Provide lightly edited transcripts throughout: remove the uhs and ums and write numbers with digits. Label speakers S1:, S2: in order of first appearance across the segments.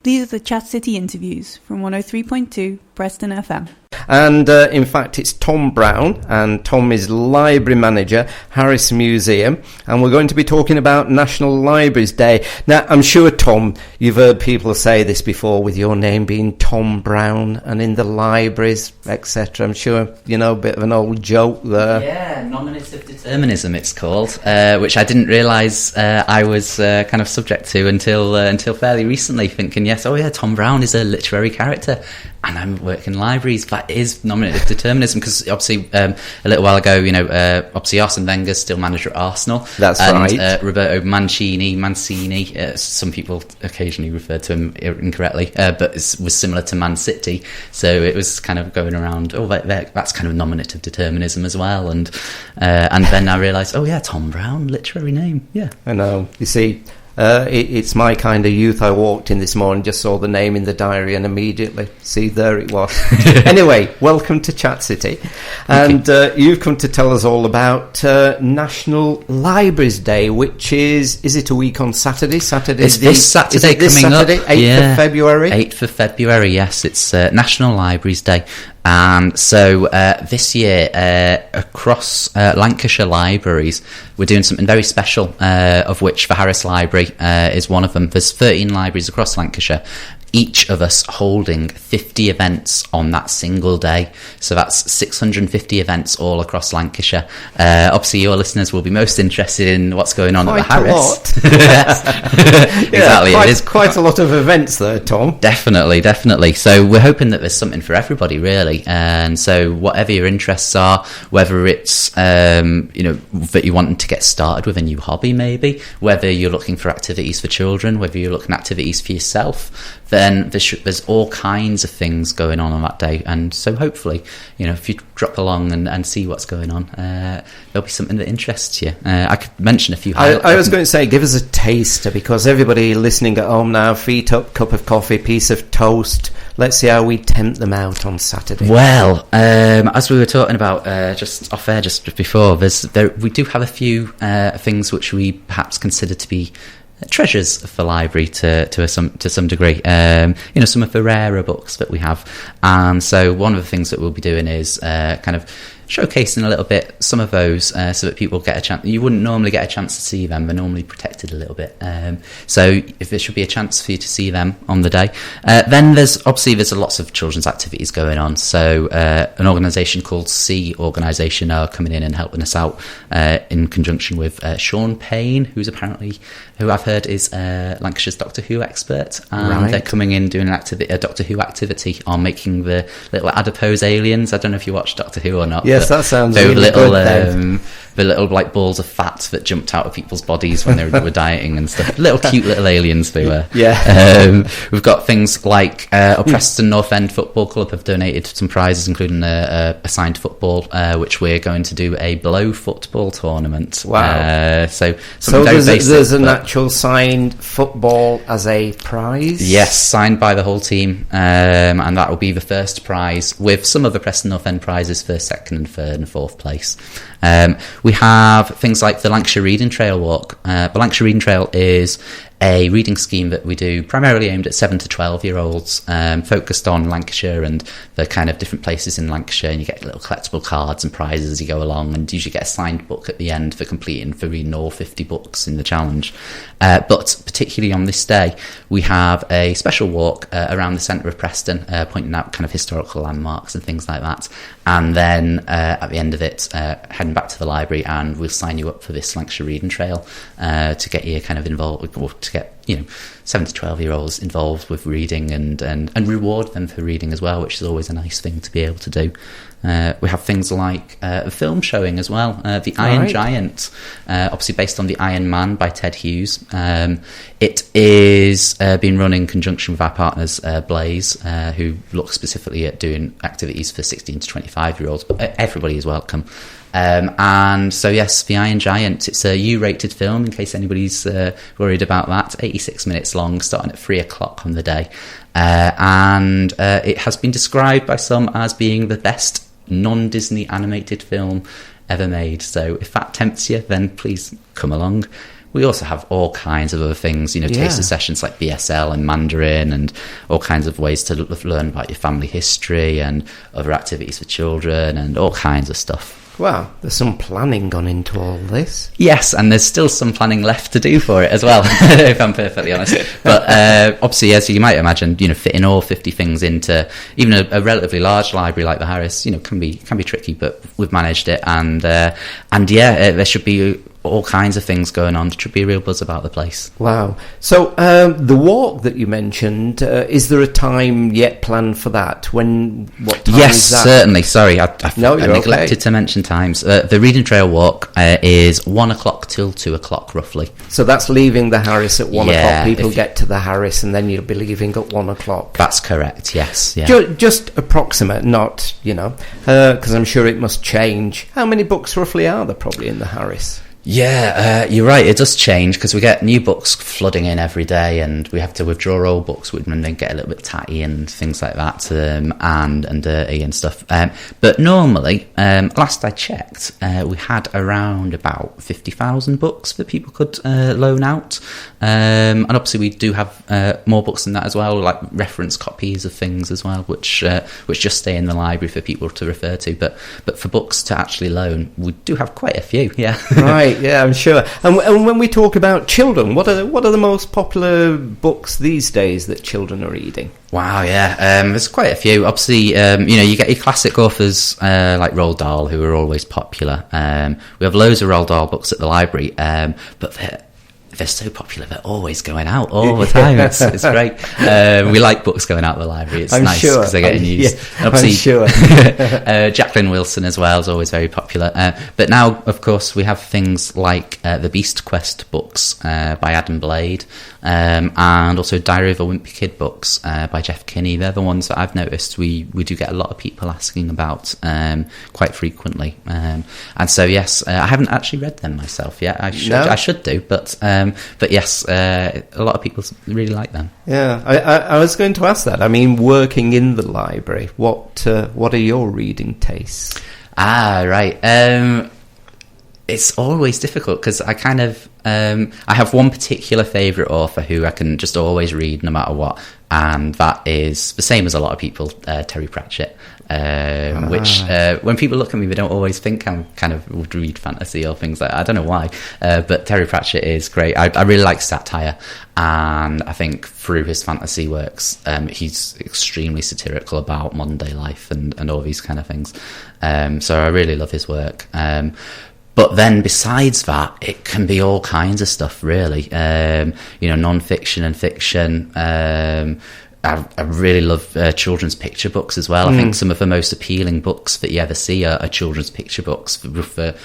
S1: These are the Chat City interviews from 103.2 Preston FM.
S2: And in fact, it's Tom Brown, and Tom is Library Manager, Harris Museum, and we're going to be talking about National Libraries Day. Now, I'm sure, Tom, you've heard people say this before with your name being Tom Brown and in the libraries, etc. I'm sure, you know, a bit of an old joke there.
S3: Yeah, nominative determinism it's called, which I didn't realise I was kind of subject to until fairly recently, thinking, yes, oh yeah, Tom Brown is a literary character. And I'm working in libraries. That is nominative determinism, because obviously a little while ago, you know, obviously Arsene Wenger's still manager at Arsenal.
S2: That's right.
S3: Roberto Mancini, some people occasionally referred to him incorrectly, but it was similar to Man City. So it was kind of going around, that's kind of nominative determinism as well. And then I realised, oh yeah, Tom Brown, literary name, yeah.
S2: I know. You see, it's my kind of youth. I walked in this morning, just saw the name in the diary, and immediately, see, there it was. Anyway, welcome to Chat City. And you've come to tell us all about National Libraries Day, which is it a week on Saturday?
S3: It's this Saturday
S2: coming
S3: Saturday,
S2: up. 8th of February?
S3: 8th of February, yes. It's National Libraries Day. And so this year, across Lancashire libraries, we're doing something very special, of which the Harris Library is one of them. There's 13 libraries across Lancashire, each of us holding 50 events on that single day. So that's 650 events all across Lancashire. Obviously, your listeners will be most interested in what's going on at the Harris. Exactly.
S2: Yeah, it is quite a lot of events there, Tom.
S3: Definitely. So we're hoping that there's something for everybody, really. And so whatever your interests are, whether it's that you're wanting to get started with a new hobby, maybe, whether you're looking for activities for children, whether you're looking at activities for yourself, then there's all kinds of things going on that day. And so hopefully, you know, if you drop along and see what's going on, there'll be something that interests you. I could mention a few highlights.
S2: I was going to say, give us a taster, because everybody listening at home now, feet up, cup of coffee, piece of toast. Let's see how we tempt them out on Saturday.
S3: Well, as we were talking about just off air just before, we do have a few things which we perhaps consider to be treasures of the library to some degree. Some of the rarer books that we have. And so one of the things that we'll be doing is kind of showcasing a little bit some of those, so that people get a chance. You wouldn't normally get a chance to see them; they're normally protected a little bit. So if there should be a chance for you to see them on the day, then there's lots of children's activities going on. So an organisation called C Organisation are coming in and helping us out in conjunction with Sean Payne, who I've heard is Lancashire's Doctor Who expert, and
S2: right.
S3: They're coming in doing a Doctor Who activity on making the little adipose aliens. I don't know if you watch Doctor Who or not.
S2: Yes, that sounds really good.
S3: The little like balls of fat that jumped out of people's bodies when they were dieting and stuff. Cute little aliens they were.
S2: Yeah.
S3: We've got things like Preston North End Football Club have donated some prizes, including a signed football, which we're going to do a blow football tournament.
S2: Wow.
S3: So
S2: there's an actual signed football as a prize?
S3: Yes, signed by the whole team, and that will be the first prize, with some of the Preston North End prizes for second and third and fourth place. We have things like the Lancashire Reading Trail Walk. The Lancashire Reading Trail is a reading scheme that we do primarily aimed at 7 to 12-year-olds, focused on Lancashire and the kind of different places in Lancashire, and you get little collectible cards and prizes as you go along, and usually get a signed book at the end for reading all 50 books in the challenge. But particularly on this day, we have a special walk around the centre of Preston, pointing out kind of historical landmarks and things like that, and then at the end of it, heading back to the library, and we'll sign you up for this Lancashire Reading Trail to get you kind of involved, or to get 7 to 12-year-olds involved with reading and reward them for reading as well, which is always a nice thing to be able to do. We have things like a film showing as well, The Iron Giant, obviously based on The Iron Man by Ted Hughes. It is being run in conjunction with our partners Blaze, who look specifically at doing activities for 16 to 25-year-olds, but everybody is welcome. And so yes, The Iron Giant, it's a U-rated film in case anybody's worried about that. 86 minutes long, starting at 3:00 on the day, and it has been described by some as being the best non-Disney animated film ever made. So if that tempts you, then please come along. we also have all kinds of other things, taster sessions like BSL and Mandarin, and all kinds of ways to learn about your family history and other activities for children and all kinds of stuff.
S2: Wow, there's some planning gone into all this.
S3: Yes, and there's still some planning left to do for it as well, if I'm perfectly honest. But obviously, as you might imagine, fitting all 50 things into even a relatively large library like the Harris, can be tricky. But we've managed it, and there should be all kinds of things going on. There should be a real buzz about the place. Wow.
S2: So the walk that you mentioned, is there a time yet planned for that? What time is that?
S3: Certainly. Sorry, I neglected to mention times. The Reading Trail walk is 1 o'clock till 2 o'clock, roughly.
S2: So that's leaving the Harris at 1 o'clock. People get to the Harris and then you'll be leaving at 1 o'clock.
S3: That's correct, yes. Yeah.
S2: Just approximate, not, because I'm sure it must change. How many books roughly are there probably in the Harris?
S3: Yeah, you're right. It does change because we get new books flooding in every day, and we have to withdraw old books when they get a little bit tatty and things like that, and dirty and stuff. But normally, last I checked, we had around about 50,000 books that people could loan out, and obviously we do have more books than that as well, like reference copies of things as well, which just stay in the library for people to refer to. But for books to actually loan, we do have quite a few. Yeah,
S2: right. Yeah, I'm sure. And when we talk about children, what are the most popular books these days that children are reading?
S3: Wow, yeah. There's quite a few. Obviously, you get your classic authors like Roald Dahl, who are always popular. We have loads of Roald Dahl books at the library, but they're so popular, they're always going out all the time. It's great. We like books going out of the library. It's nice because they're getting used.
S2: Yeah, I'm sure.
S3: Jacqueline Wilson as well is always very popular. But now, of course, we have things like the Beast Quest books by Adam Blade, and also Diary of a Wimpy Kid books by Jeff Kinney. They're the ones that I've noticed we do get a lot of people asking about quite frequently. And so, yes, I haven't actually read them myself yet. I should do, but yes, a lot of people really like them.
S2: Yeah, I was going to ask that. I mean, working in the library, what are your reading tastes?
S3: Right. It's always difficult because I kind of I have one particular favourite author who I can just always read no matter what, and that is the same as a lot of people, Terry Pratchett. Which when people look at me, they don't always think I'm kind of would read fantasy or things like that. I don't know why, but Terry Pratchett is great. I really like satire, and I think through his fantasy works, he's extremely satirical about modern day life and all these kind of things. So I really love his work. But then besides that, it can be all kinds of stuff, really. Non-fiction and fiction. I really love children's picture books as well. I think some of the most appealing books that you ever see are children's picture books with the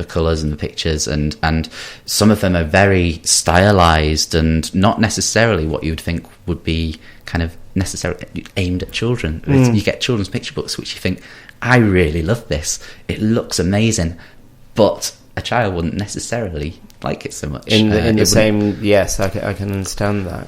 S3: colours and the pictures, and some of them are very stylised and not necessarily what you would think would be kind of necessarily aimed at children. You get children's picture books which you think, I really love this. It looks amazing. But a child wouldn't necessarily like it so much.
S2: Yes, I can understand that.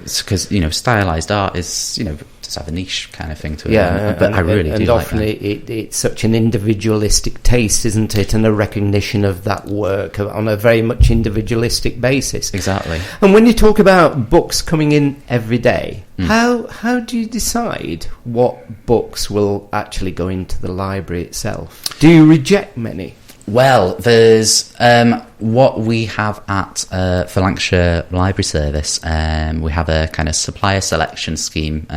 S3: It's because, stylized art is, does have a niche kind of thing to it. Yeah, but I really do like that. And
S2: often it's such an individualistic taste, isn't it? And a recognition of that work on a very much individualistic basis.
S3: Exactly.
S2: And when you talk about books coming in every day, how do you decide what books will actually go into the library itself? Do you reject many?
S3: Well, there's what we have at for Lancashire Library Service. We have a kind of supplier selection scheme.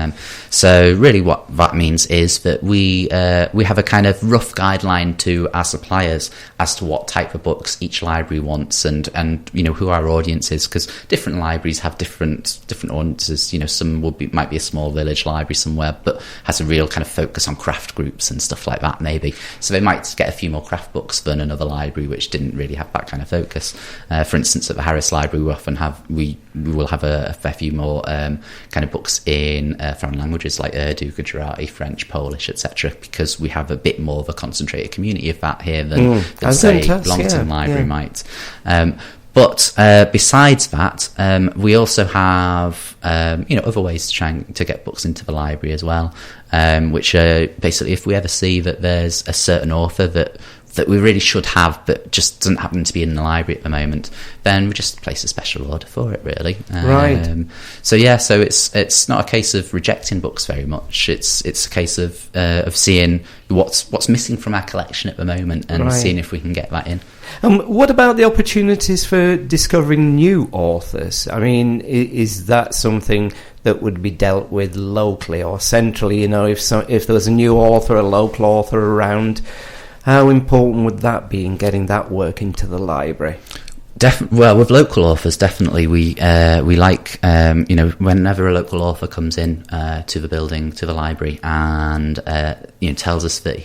S3: So really what that means is that we have a kind of rough guideline to our suppliers as to what type of books each library wants and who our audience is, because different libraries have different audiences. Some might be a small village library somewhere, but has a real kind of focus on craft groups and stuff like that, maybe. So they might get a few more craft books than another library which didn't really have that kind of focus. For instance, at the Harris Library, we will have a fair few more kind of books in foreign languages like Urdu, Gujarati, French, Polish, etc., because we have a bit more of a concentrated community of that here than say Longton Library might. But besides that, we also have other ways to try to get books into the library as well, which are basically if we ever see that there's a certain author that that we really should have, but just doesn't happen to be in the library at the moment, then we just place a special order for it, really.
S2: Right.
S3: So it's not a case of rejecting books very much. It's a case of seeing what's missing from our collection at the moment and seeing if we can get that in.
S2: What about the opportunities for discovering new authors? I mean, is that something that would be dealt with locally or centrally? You know, if there was a new author, a local author around, how important would that be in getting that work into the library?
S3: Well, with local authors, definitely we like whenever a local author comes in to the building, to the library, and tells us that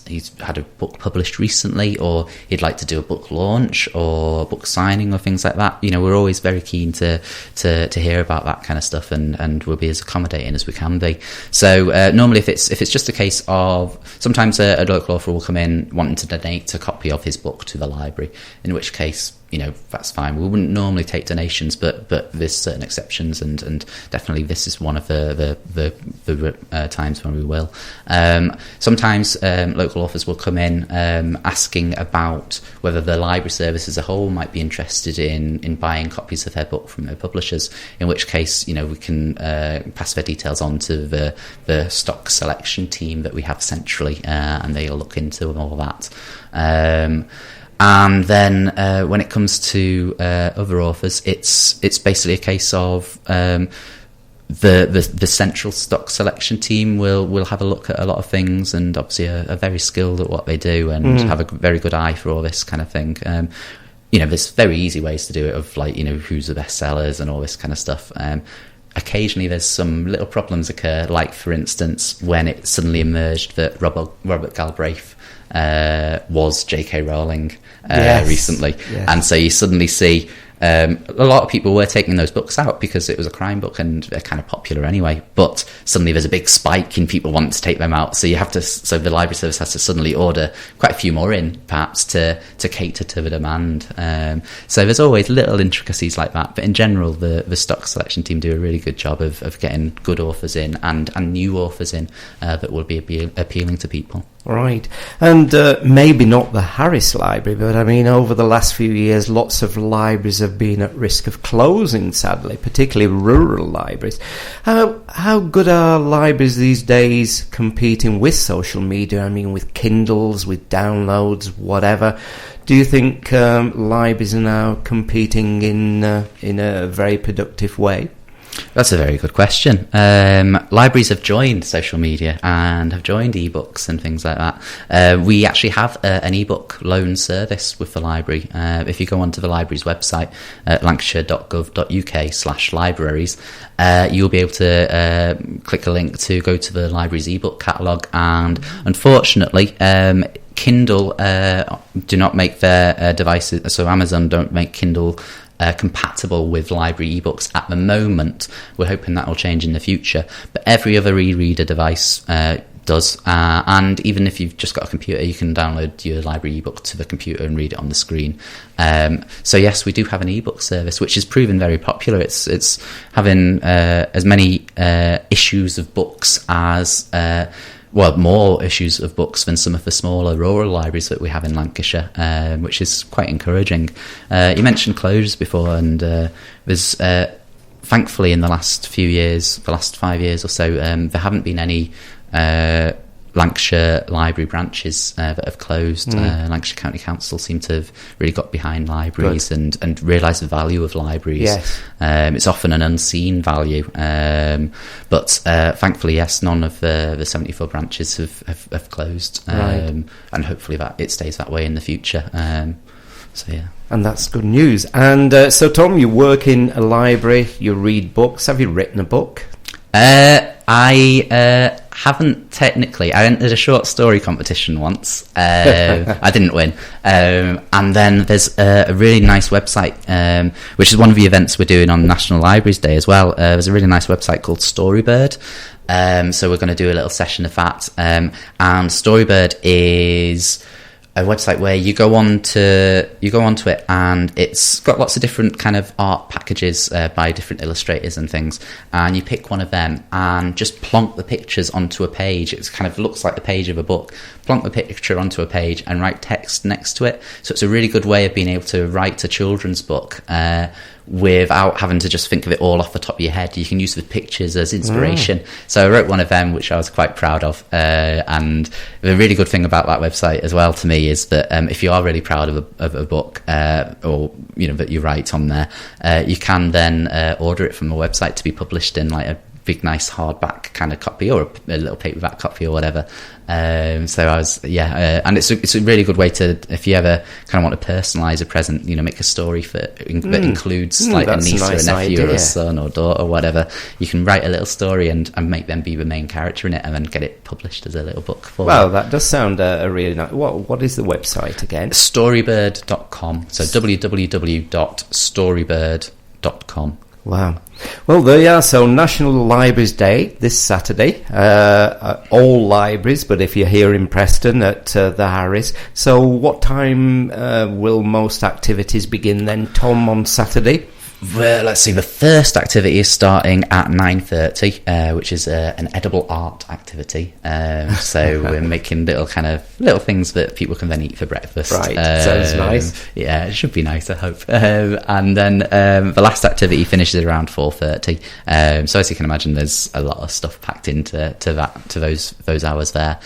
S3: he's had a book published recently, or he'd like to do a book launch or book signing or things like that. We're always very keen to hear about that kind of stuff, and we'll be as accommodating as we can be. So normally, if it's just a case of, sometimes a local author will come in wanting to donate a copy of his book to the library, in which case, that's fine. We wouldn't normally take donations, but there's certain exceptions, and definitely this is one of the times when we will. Sometimes local authors will come in asking about whether the library service as a whole might be interested in buying copies of their book from their publishers, in which case, we can pass their details on to the stock selection team that we have centrally, and they'll look into all that. And then when it comes to other authors, it's basically a case of the central stock selection team will have a look at a lot of things, and obviously are very skilled at what they do, and have a very good eye for all this kind of thing. There's very easy ways to do it, of who's the best sellers and all this kind of stuff. Occasionally there's some little problems occur, like for instance when it suddenly emerged that Robert Galbraith was J.K. Rowling recently. Yes. And so you suddenly see a lot of people were taking those books out because it was a crime book and they're kind of popular anyway, but suddenly there's a big spike in people wanting to take them out, so the library service has to suddenly order quite a few more in, perhaps to cater to the demand. So there's always little intricacies like that, but in general the stock selection team do a really good job of getting good authors in and new authors in that will be appealing to people.
S2: Right. And maybe not the Harris Library, but I mean, over the last few years, lots of libraries have been at risk of closing, sadly, particularly rural libraries. How good are libraries these days competing with social media? I mean, with Kindles, with downloads, whatever. Do you think libraries are now competing in a very productive way?
S3: That's a very good question. Libraries have joined social media and have joined ebooks and things like that. We actually have an ebook loan service with the library. If you go onto the library's website at lancashire.gov.uk/libraries, you'll be able to click a link to go to the library's ebook catalogue, and unfortunately Kindle do not make their devices, so Amazon don't make Kindle compatible with library ebooks at the moment. We're hoping that will change in the future, but every other e-reader device does, and even if you've just got a computer, you can download your library ebook to the computer and read it on the screen. So yes, we do have an ebook service which is proven very popular. It's having as many issues of books as more issues of books than some of the smaller rural libraries that we have in Lancashire, which is quite encouraging. You mentioned closures before, and there's thankfully in the last few years, the last 5 years or so, there haven't been any Lancashire library branches that have closed. Lancashire County Council seem to have really got behind libraries and realised the value of libraries. Yes. It's often an unseen value, but thankfully, yes, none of the 74 branches have closed, and hopefully that it stays that way in the future. So yeah.
S2: And that's good news. And so, Tom, you work in a library, you read books. Have you written a book?
S3: I haven't technically. I entered a short story competition once. I didn't win. And then there's a really nice website, which is one of the events we're doing on National Libraries Day as well. There's a really nice website called Storybird. So we're going to do a little session of that. And Storybird is website where you go onto it, and it's got lots of different kind of art packages by different illustrators and things, and you pick one of them and just plonk the pictures onto a page. It kind of looks like the page of a book. Plonk the picture onto a page and write text next to it. So it's a really good way of being able to write a children's book without having to just think of it all off the top of your head. You can use the pictures as inspiration. So I wrote one of them, which I was quite proud of. And the really good thing about that website as well to me is that if you are really proud of a book or that you write on there, you can then order it from the website to be published in like a big nice hardback kind of copy or a little paperback copy or whatever. So I was and it's a really good way to, if you ever kind of want to personalise a present, make a story that includes like a niece or a nephew or a son or daughter or whatever. You can write a little story and make them be the main character in it, and then get it published as a little book for them.
S2: That does sound a really nice. What is the website again?
S3: Storybird.com. So www.storybird.com.
S2: Wow. Well, there you are. So National Libraries Day this Saturday. All libraries, but if you're here in Preston at the Harris. So what time will most activities begin then, Tom, on Saturday?
S3: Well, let's see. The first activity is starting at 9:30, which is an edible art activity. So we're making little things that people can then eat for breakfast.
S2: Right, sounds nice.
S3: Yeah, it should be nice, I hope. And then the last activity finishes around 4:30. So as you can imagine, there's a lot of stuff packed into those hours there.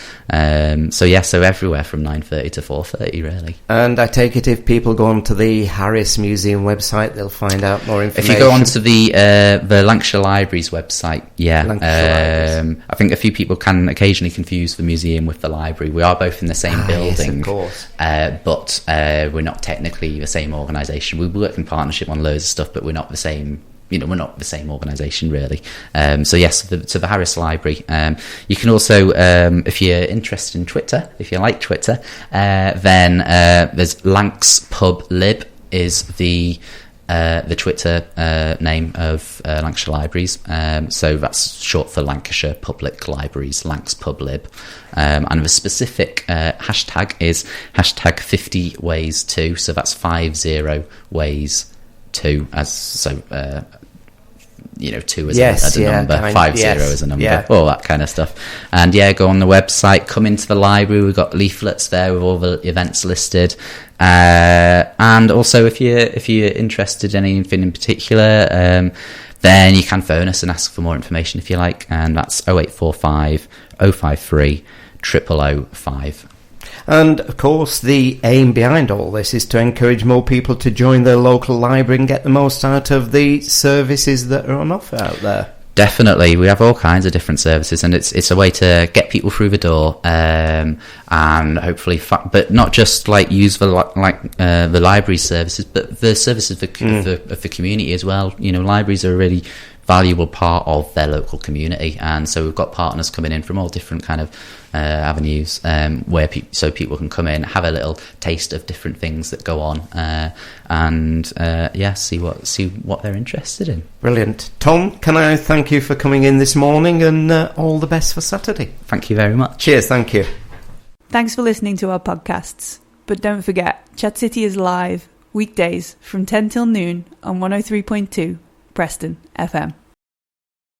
S3: So everywhere from 9:30 to 4:30, really.
S2: And I take it if people go onto the Harris Museum website, they'll find out more information.
S3: If you go onto the Lancashire Libraries website, I think a few people can occasionally confuse the museum with the library. We are both in the same building,
S2: yes, of course.
S3: But we're not technically the same organisation. We work in partnership on loads of stuff, but we're not the same. We're not the same organisation, really. So the Harris Library. You can also, if you're interested in Twitter, if you like Twitter, then there's Lancs Pub Lib is the Twitter name of Lancashire Libraries. So that's short for Lancashire Public Libraries, Lancs Pub Lib. And the specific hashtag is hashtag 50 ways to. So that's 50 ways to, two as a number, 50 as a number, all that kind of stuff. And go on the website, come into the library. We've got leaflets there with all the events listed. And also, if you're interested in anything in particular, then you can phone us and ask for more information if you like. And that's 0845 053 0005.
S2: And, of course, the aim behind all this is to encourage more people to join their local library and get the most out of the services that are on offer out there.
S3: Definitely. We have all kinds of different services, and it's a way to get people through the door, and hopefully, but not just use the library services, but the services of the community as well. Libraries are a really valuable part of their local community, and so we've got partners coming in from all different kind of avenues, where people can come in, have a little taste of different things that go on, and see what they're interested in.
S2: Brilliant. Tom, can I thank you for coming in this morning, and all the best for Saturday.
S3: Thank you very much.
S2: Cheers. Thank you.
S1: Thanks for listening to our podcasts. But don't forget, Chat City is live weekdays from 10 till noon on 103.2 Preston FM.